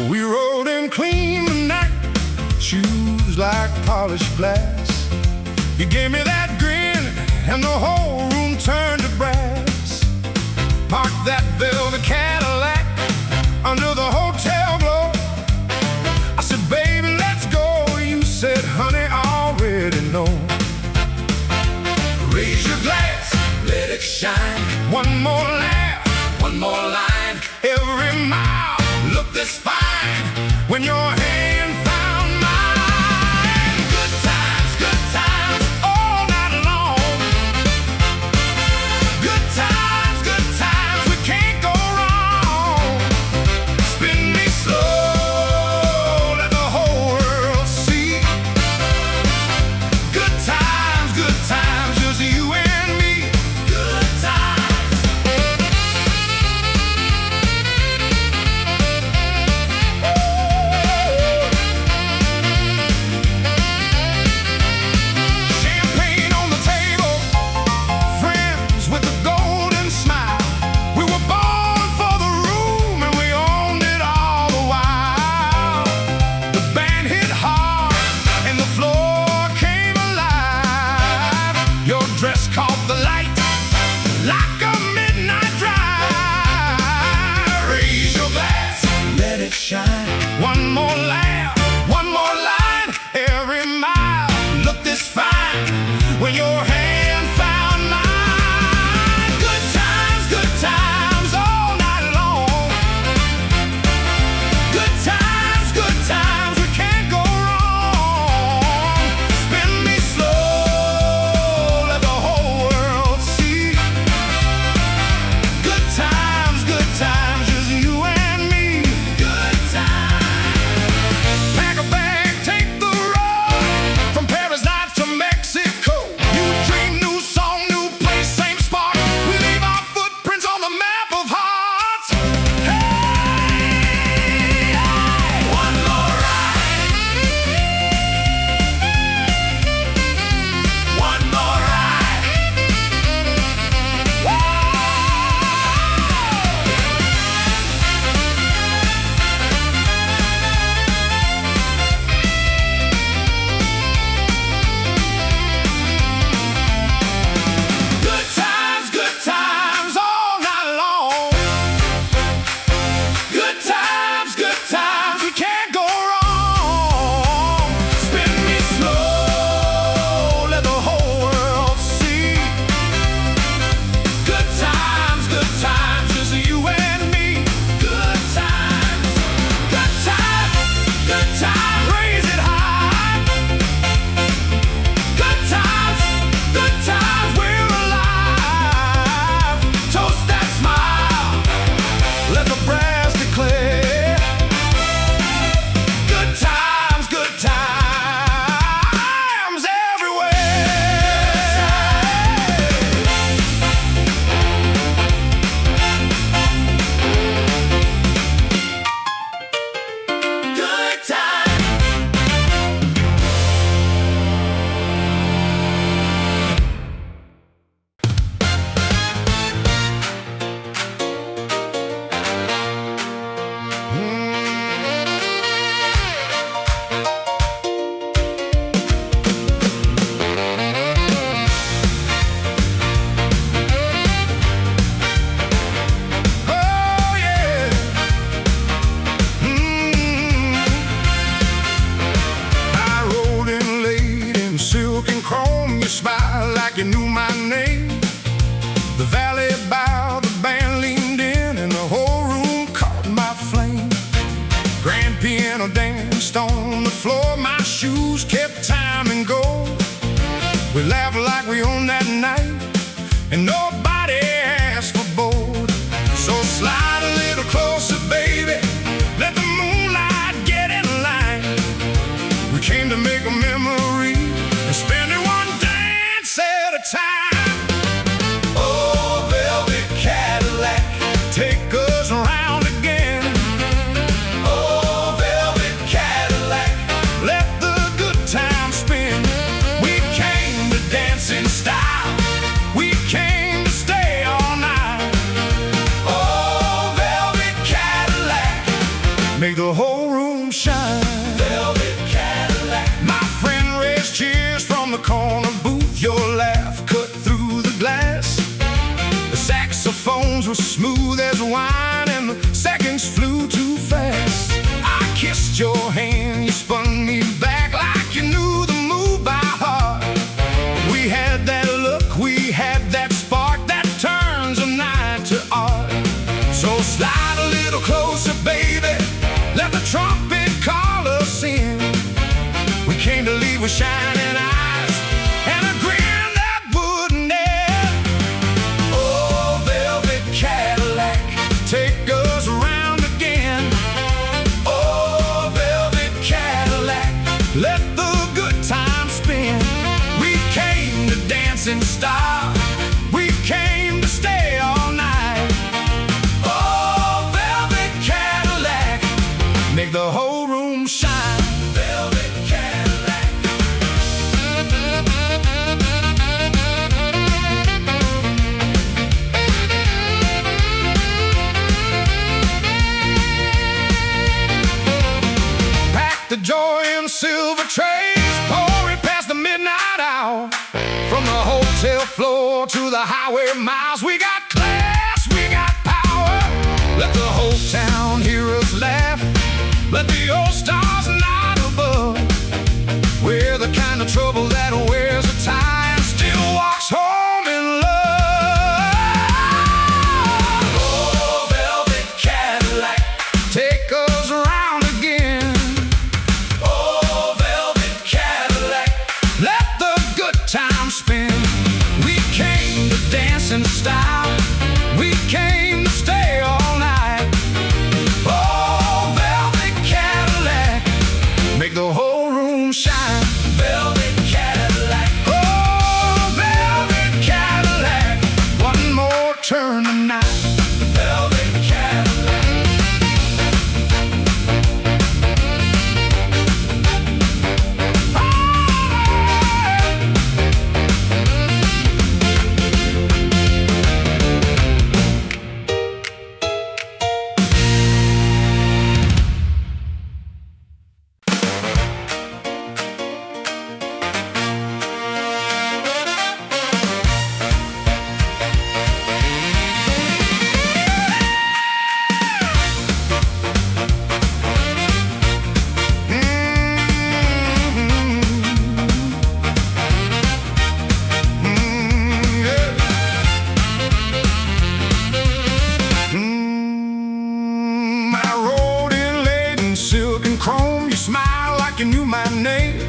We rode in clean tonight, shoes like polished glass. You gave me that grin, and the whole room turned to brass. Parked that velvet Cadillac under the hotel glow. I said, baby, let's go. You said, honey, I already know. Raise your glass, let it shine. One more laugh, one more line. Every mile looked this fine when your hand found mine. Good times all night long. Good times, we can't go wrong. Spin me slow, let the whole world see. Good times, just you and me. Good times. Champagne on the table, friends with a golden smile. We were born for the room and we owned it all the while. The band hit hard and the floor came alive. Your dress caught the light like a midnight drive. Raise your glass, let it shine. One more laugh, one more line. Every mile looked this fine when your hand found mine. Good times, all night long. Good times, we can't go wrong. Spin me slow, let the whole world see. Good times, just you and me. Good times. Pack a bag, take the road from Paris night to Mexico. New dream, new song, new place, same spot. We leave our footprints on the map of hearts. Hey, one more ride. One more ride. Whoa! Good times, all night long. Good times, we can't go wrong. Spin me slow, let the whole world see. Good times, just you and me. Good times, raise it high. Good times, we're alive. Toast that smile, let the brass declare. Good times everywhere. Good times. Oh yeah. I rolled in late in silk and chrome. You smiled like you knew my name. The valley bowed, the band leaned in, and the whole room caught my flame. Grand piano danced on the floor. My shoes kept time and go. We laughed like we owned that night, and nobody asked for bold. So slide a little closer, baby. Let the moonlight get in line. We came to make make a memory and spend it one dance at a time. Oh, velvet Cadillac, take us around again. Oh, velvet Cadillac, let the good times spin. We came to dance in style, we came to stay all night. Oh, velvet Cadillac, make the whole room shine. Velvet Cadillac. My friend raised cheers from the corner booth. Your laugh cut through the glass. The saxophones were smooth as wine, and the seconds flew too fast. I kissed your hand, you spun me back like you knew the move by heart. We had that look, we had that spark that turns a night to art. So slide a little closer, baby, let the trumpet call us in. We came to leave with shining eyes and a grin that wouldn't end. Oh, velvet Cadillac, take us around again. Oh, velvet Cadillac, let the good times spin. We came to dance in style, we came to stay all night. Oh, velvet Cadillac, make the whole room shine. Velvet Cadillac. Pack the joy in silver trays, pour it past the midnight hour. From the hotel floor to the highway miles, we got class, we got power. Let the whole town hear us laugh, let the old stars night above. We're the kind of trouble that wears a tie and still walks home in love. Oh, velvet Cadillac, take us around again. Oh, velvet Cadillac, let the good times spin. We came to dance in style, we came to stay all night. Oh, velvet Cadillac, make the whole room shine. Velvet Cadillac. Oh, velvet Cadillac, one more turn tonight. Velvet Cadillac. Chrome, you smiled like you knew my name.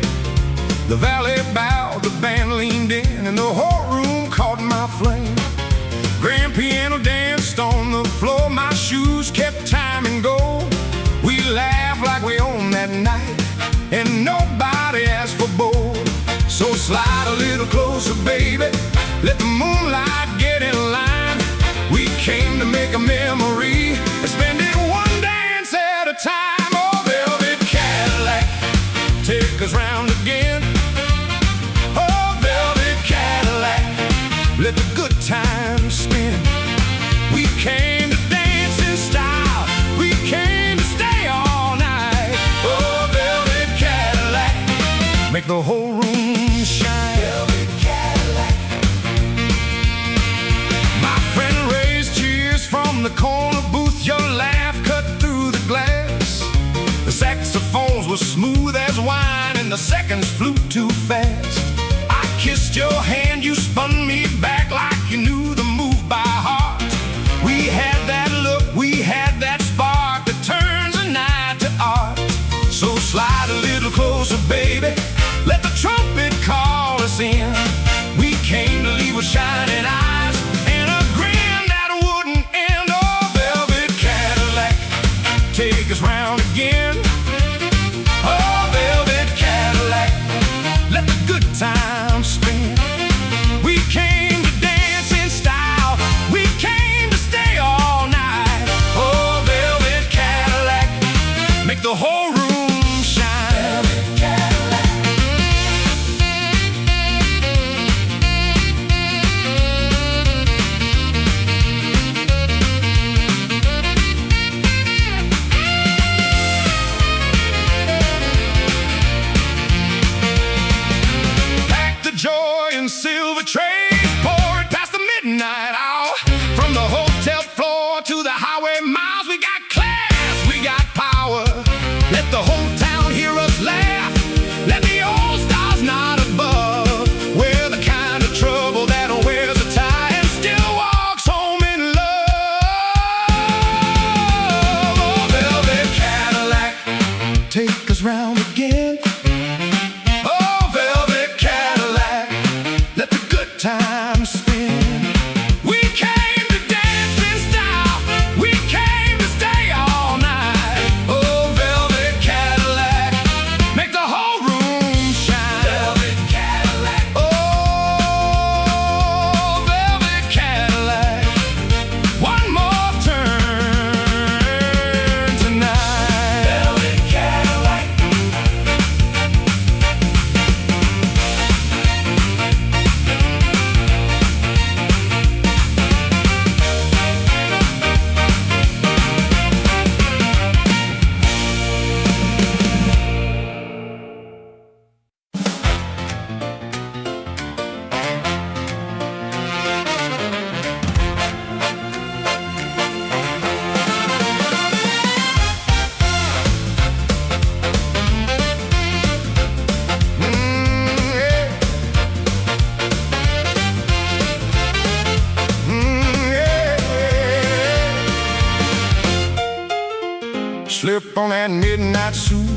The valley bowed, the band leaned in, and the whole room caught my flame. Grand piano danced on the floor, my shoes kept time and go. We laughed like we owned that night, and nobody asked for bold. So slide a little closer, baby, let the moonlight get in line. We came to make a memory and spend it one dance at a time. Take us round again. Oh, velvet Cadillac, let the good times spin. We came to dance in style, we came to stay all night. Oh, velvet Cadillac, make the whole room shine. Velvet Cadillac. My friend raised cheers from the corner booth. Your laugh cut through the glass. The saxophones were smooth as wine, and the seconds flew too fast. I kissed your hand, you spun me back like you knew the move by heart. We had that look, we had that spark that turns a night to art. So slide a little closer, baby, let the trumpet call us in. We came to leave with shining eyes and a grin that wouldn't end. Oh, velvet Cadillac, take us round again. Oh, velvet Cadillac, Slip on that midnight suit,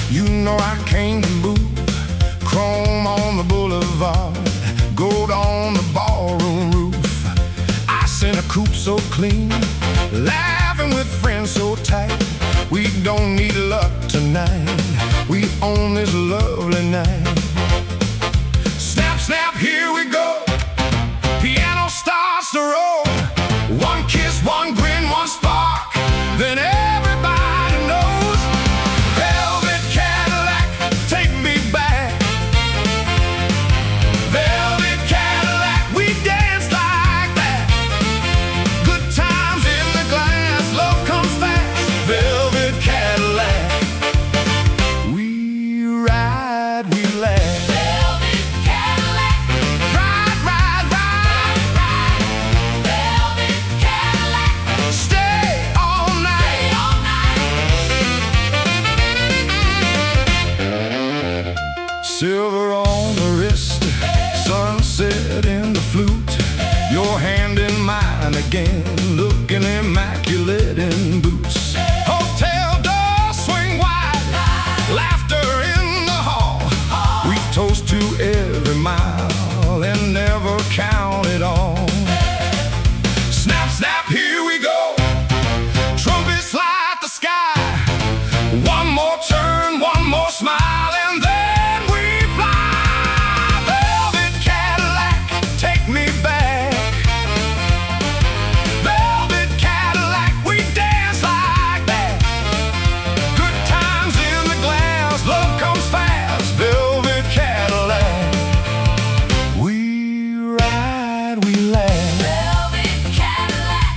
you know I came to move. Chrome on the boulevard, gold on the ballroom roof. Ice in a coupe so clean, laughing with friends so tight. We don't need luck tonight, we own this lovely night. Snap, snap, here we go. Piano starts to roll. One kiss, one grin, one spark, then everybody knows. Velvet Cadillac, take me back. Velvet Cadillac, we dance like that. Good times in the glass, love comes fast. Velvet Cadillac, we ride, we laugh. Velvet Cadillac, Ride, ride, ride, ride. Velvet Cadillac, stay all night. stay all night. Silver on the wrist, sunset in the flute. Your hand in mine again, looking immaculate in boots. Hotel doors swing wide, laughter in the hall. We toast to every mile and never count it all. Snap, snap, here we go. Trumpets light the sky. One more turn, one more smile, and then we fly. Velvet Cadillac, take me back. Velvet Cadillac, we dance like that. Good times in the glass, love comes fast. Velvet Cadillac, we ride, we laugh. Velvet Cadillac,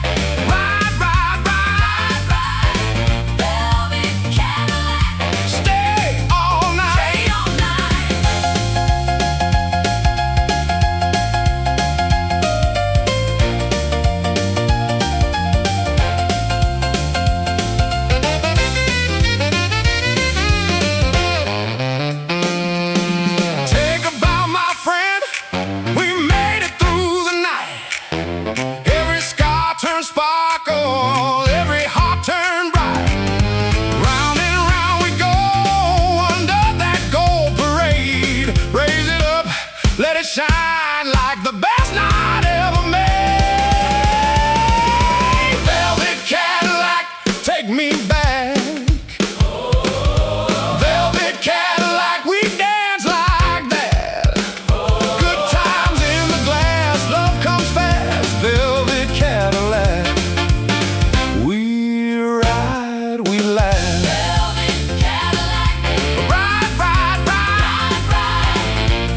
Ride, ride, ride, ride. Velvet Cadillac, stay all night. stay all night. Take a bow, my friend, we made it through the night. Every scar turned sparkle, every heart turned bright. Round and round we go, under that gold parade. Raise it up, let it shine like the best night ever made. Velvet Cadillac, take me back. Velvet Cadillac, we dance like that. Good times in the glass, love comes fast. Velvet Cadillac, we ride, we laugh. Velvet Cadillac, Ride, ride, ride, ride.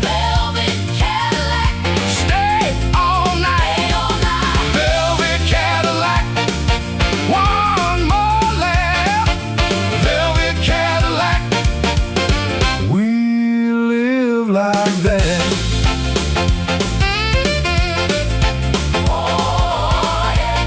Velvet Cadillac, stay all night. stay all night. Velvet Cadillac, one more lap. Velvet Cadillac, we live like that. Oh, yeah.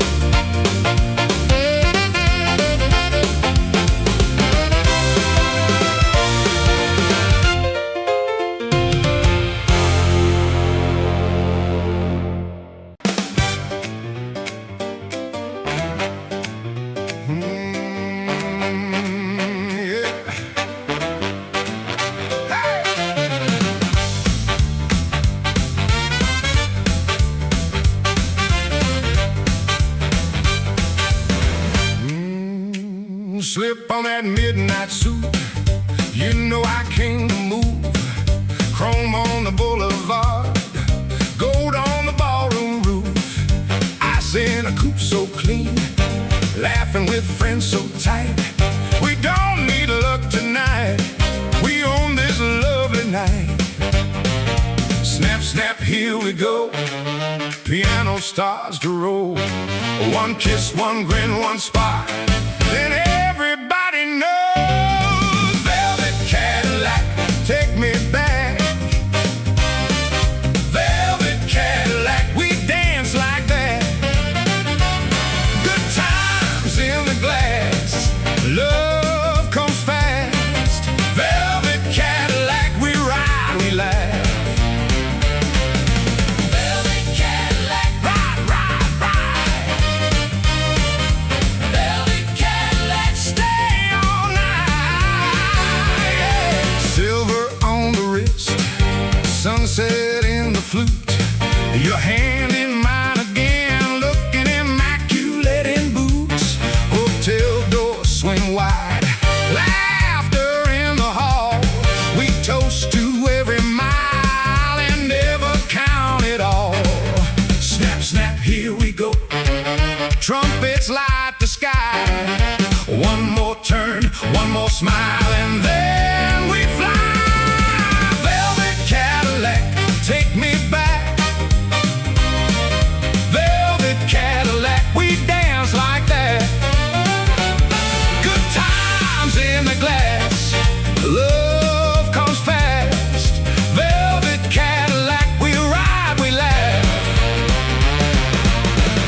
Yeah. Hey! Slip on that midnight suit, you know I came to move. Chrome on the boulevard, gold on the ballroom roof. Ice in a coupe so clean, laughing with friends so tight. We don't need luck tonight, we own this lovely night. Snap, snap, here we go. Piano starts to roll. One kiss, one grin, one spark, then everybody knows. Velvet Cadillac, take me back. Velvet Cadillac, we dance like that. Good times in the glass, love comes fast. Velvet Cadillac, we ride, we laugh. Velvet Cadillac, Ride, ride, ride. Velvet Cadillac, Your hand in mine again, looking immaculate in boots. Hotel doors swing wide, laughter in the hall. We toast to every mile and never count it all. Snap, snap, here we go. Trumpets light the sky. One more turn, one more smile, and then we fly. Velvet Cadillac, take me back. Velvet Cadillac, we dance like that. Good times in the glass, love comes fast. Velvet Cadillac, we ride, we laugh.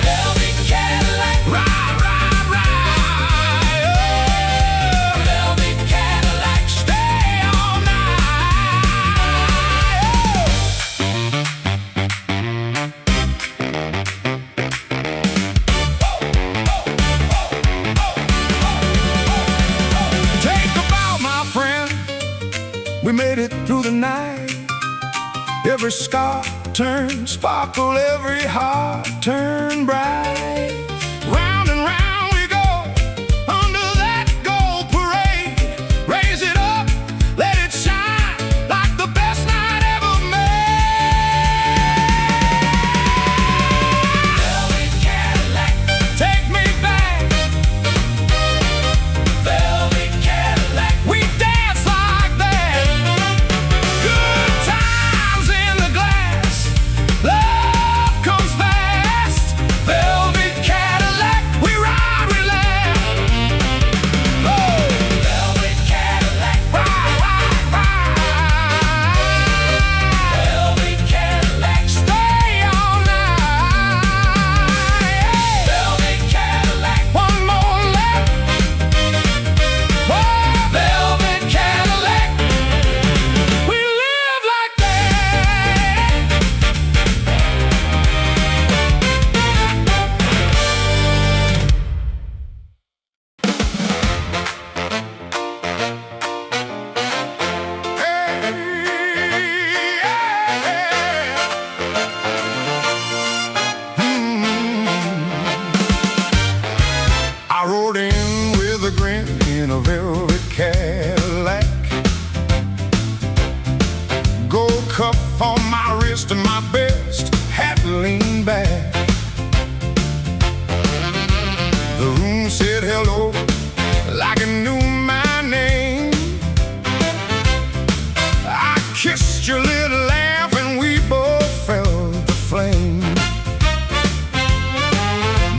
Velvet Cadillac, Ride, ride, ride. Oh, Velvet Cadillac, stay all night. Take a bow, my friend. We made it through the night. Every scar turned sparkle, every heart turned bright. Round and round we go under that gold parade. Raise it up, let it shine like the best night ever made. Velvet Cadillac, Take me back. Velvet Cadillac, We dance like that. Good times in the glass, love comes fast. Velvet Cadillac, we ride, we laugh. Oh, Velvet Cadillac, ride, ride, ride. Velvet Cadillac, Stay all night. Velvet Cadillac, One more lap. Oh, Velvet Cadillac, we live like that. I rode in with a grin in a velvet Cadillac. Gold cuff on my wrist and my best hat leaned back. The room said hello like it knew my name. I kissed your little laugh and we both felt the flame.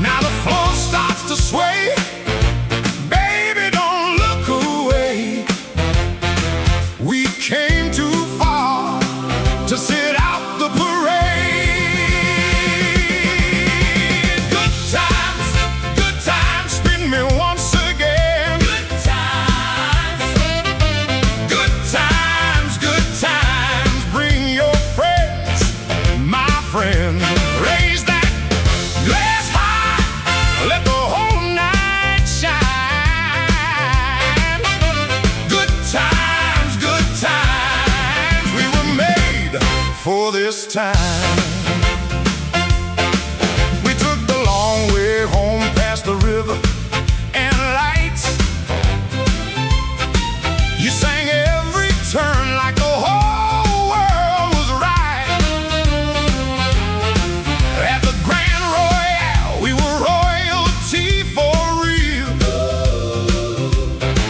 Now the floor starts to sway. Baby, don't look away. We came too far to sit out the parade. Good times, spin me once again. good times, Good times, bring your friends, my friend. Raise that glass high, let the whole night shine. Good times, we were made for this time. We took the long way home past the river and lights. You sang every turn like the whole world was right. At the Grand Royale, we were royalty for real.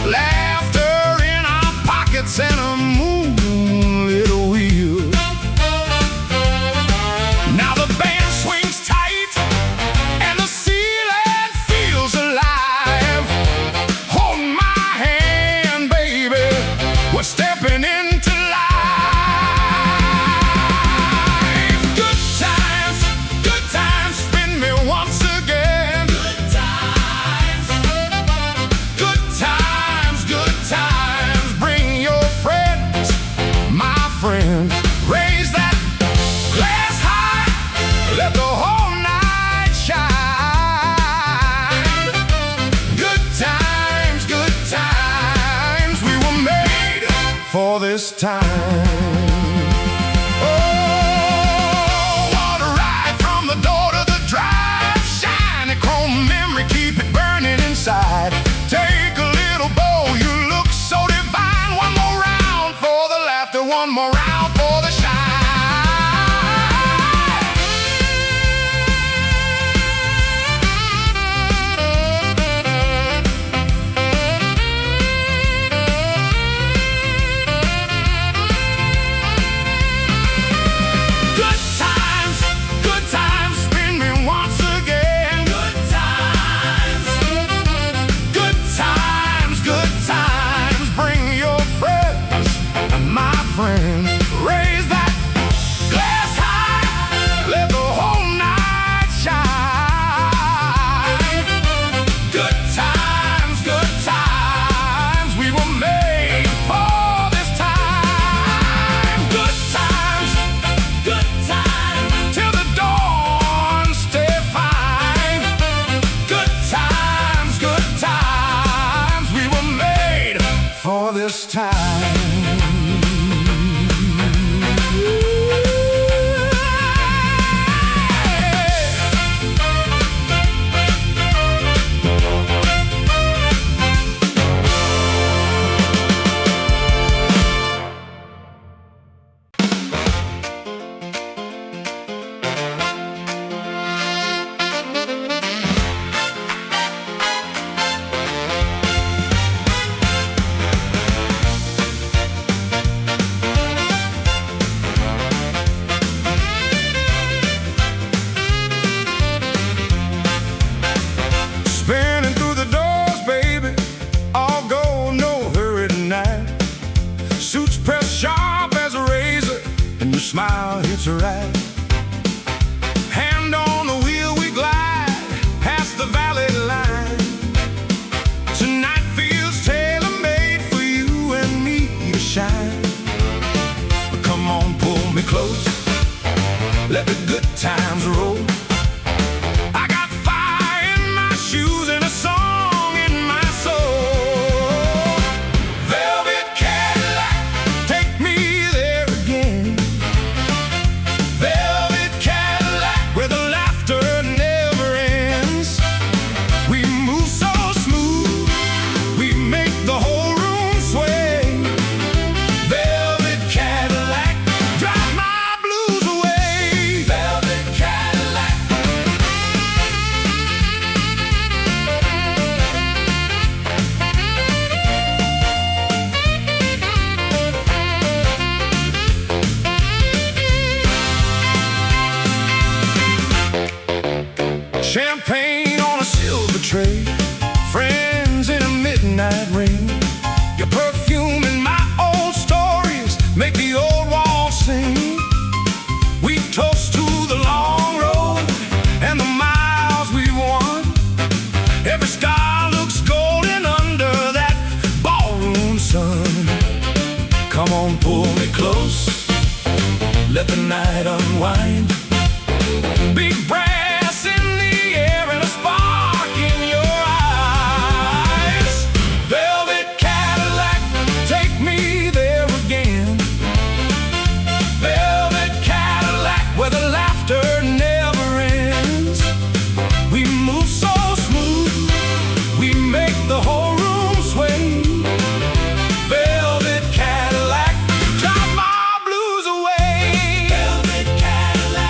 Laughter in our pockets and a moonlit wheel. Now the band swings tight and the ceiling feels alive. Hold my hand, baby, we're stepping into life. Good times, spin me once again. good times, Good times, bring your friends, my friend. Raise that glass high, let the whole night shine. Good times, we were made for this time. Oh, what a one more round for the shine. Good times, spin me once again. Good times, bring your friends, my friend. Raise that glass high, let the whole night shine. Good times, we were made for this time. Good times, till the dawn, stay fine. Good times, we were made for this time. Spinning through the doors, baby, all gold, no hurry tonight. Suits pressed sharp as a razor, and your smile hits right. Hand on the wheel, we glide past the valley line. Tonight feels tailor-made for you and me to shine. Come on, pull me close, let the good times roll. I got fire in my shoes and a song in my soul. Velvet Cadillac, take me there again. Velvet Cadillac, where the laughter never ends. We move so smooth, we make the whole room sway. Velvet Cadillac, drive my blues away. Velvet Cadillac. Champagne on a silver tray, friends in a midnight ring. Your perfume and my old stories make the old walls sing. We toast to the long road and the miles we've won. Every star looks golden under that ballroom sun. Come on, pull me close, let the night unwind. Big brass in the air and a spark in your eyes. Velvet Cadillac, take me there again. Velvet Cadillac, where the laughter never ends. We move so smooth, we make the whole room sway. Velvet Cadillac, drive my blues away. Velvet Cadillac.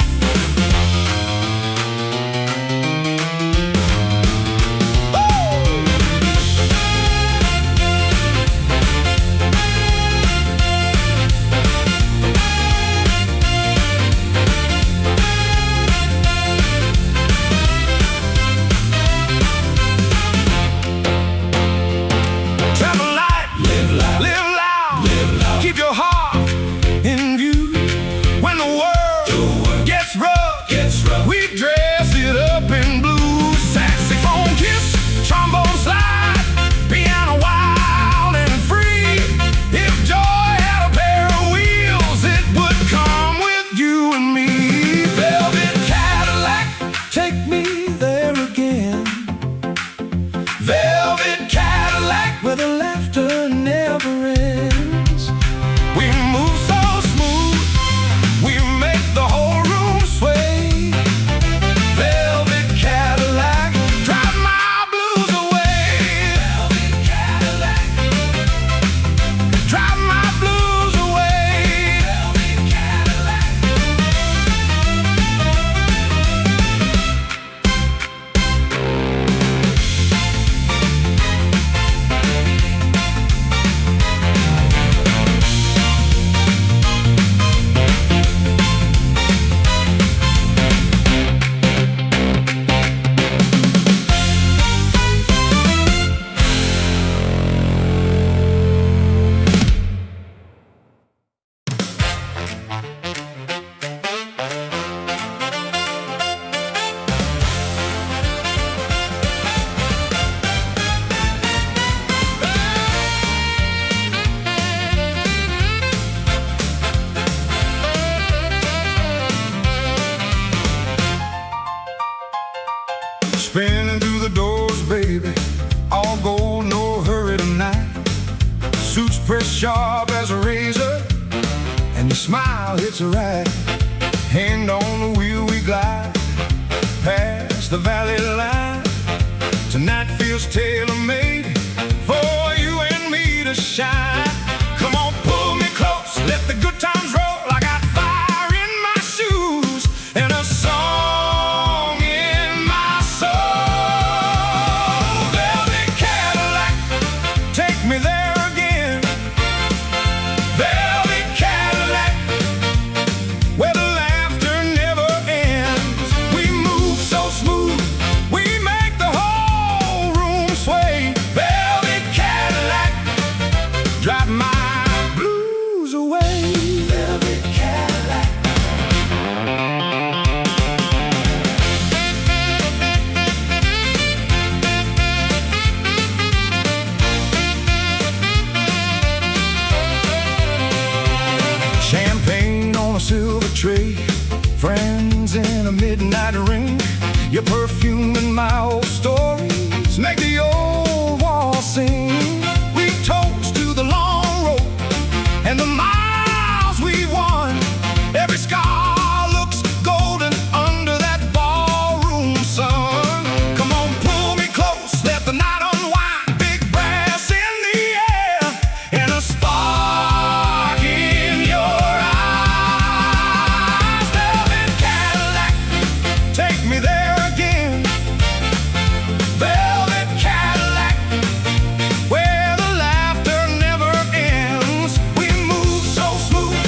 and your smile hits a ride. Hand on the wheel we glide past the valley line. Tonight feels tailor-made for you and me to shine. Come on, pull me close, let the good times roll. I got fire in my shoes and a song in my soul. Velvet Cadillac, take me there again. Velvet Cadillac, where the laughter never ends. We move so smooth, we make the whole room sway. Velvet Cadillac, drive my blues away. Velvet Cadillac. Champagne on a silver tray, friends in a midnight ring. Your perfume and my old stories make the old walls sing. We toast to the long road and the miles we've won. Every scar looks golden under that ballroom sun. Come on, pull me close, let the night unwind. Big brass in the air and a spark in your eyes. Velvet Cadillac, take me there again. Velvet Cadillac, where the laughter never ends. We move so smooth,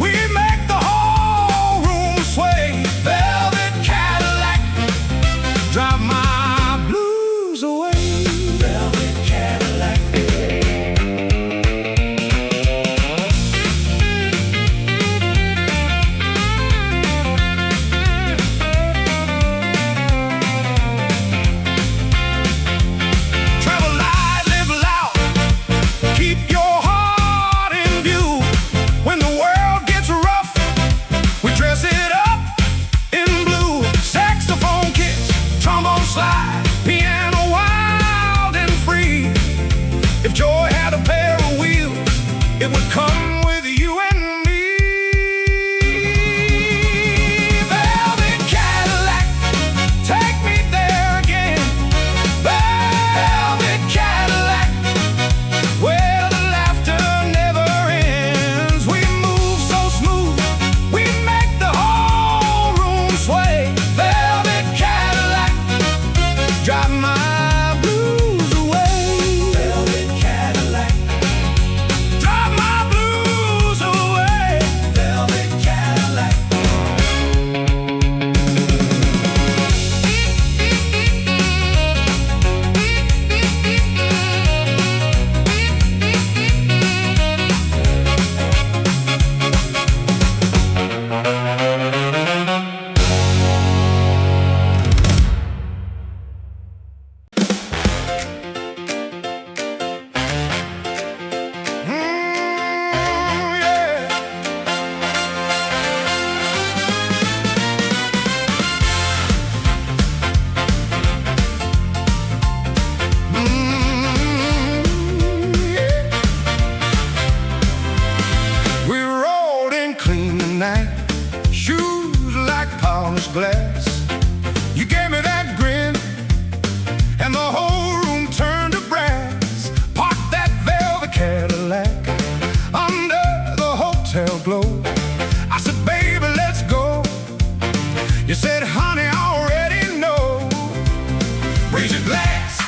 we make the whole room sway. Velvet Cadillac, drive my blues away. Velvet Cadillac. Travel light, live loud, keep your heart in view. When the world gets rough, we dress it up in blue. Saxophone kicks, trombone slide, piano wild and free. If joy had a pair of wheels, it would come with you and me. Velvet Cadillac, take me there again. Velvet Cadillac, where the laughter never ends. We move so smooth, we make the whole room sway. Velvet Cadillac, drive my blues away. Velvet Cadillac, drive my blues away. Velvet Cadillac. Yeah. Yeah. We rolled in clean tonight, shoes like polished glass. You gave me that grin, and the whole room turned to brass. Parked that velvet Cadillac under the hotel glow. I said, baby, let's go. You said, honey, I already know. Raise your glass,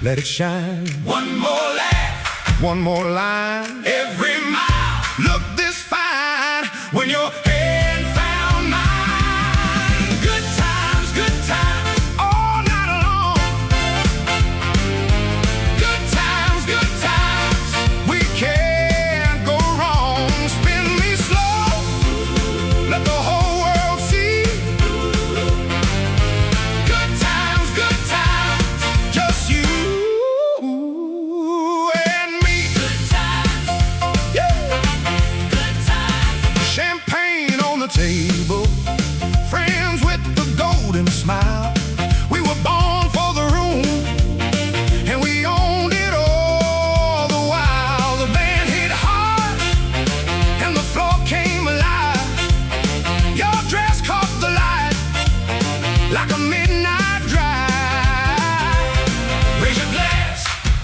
let it shine. One more laugh, one more line. Every mile look this fine when your head found mine. Good times all night long. Good times, we can't go wrong. Spin me slow, let the whole world see. Good times, just you and me. Good times, yeah. Good times. Champagne on the table, friends with the golden smile. We were born for the room, and we owned it all the while. The band hit hard, and the floor came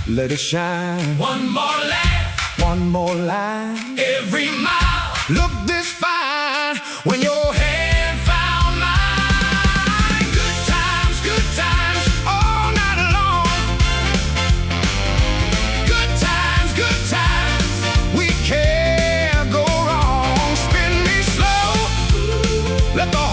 let it shine. One more laugh, One more line. every mile. Look this fine when your hand found mine. Good times, all night long. Good times, we can't go wrong. Spin me slow, let the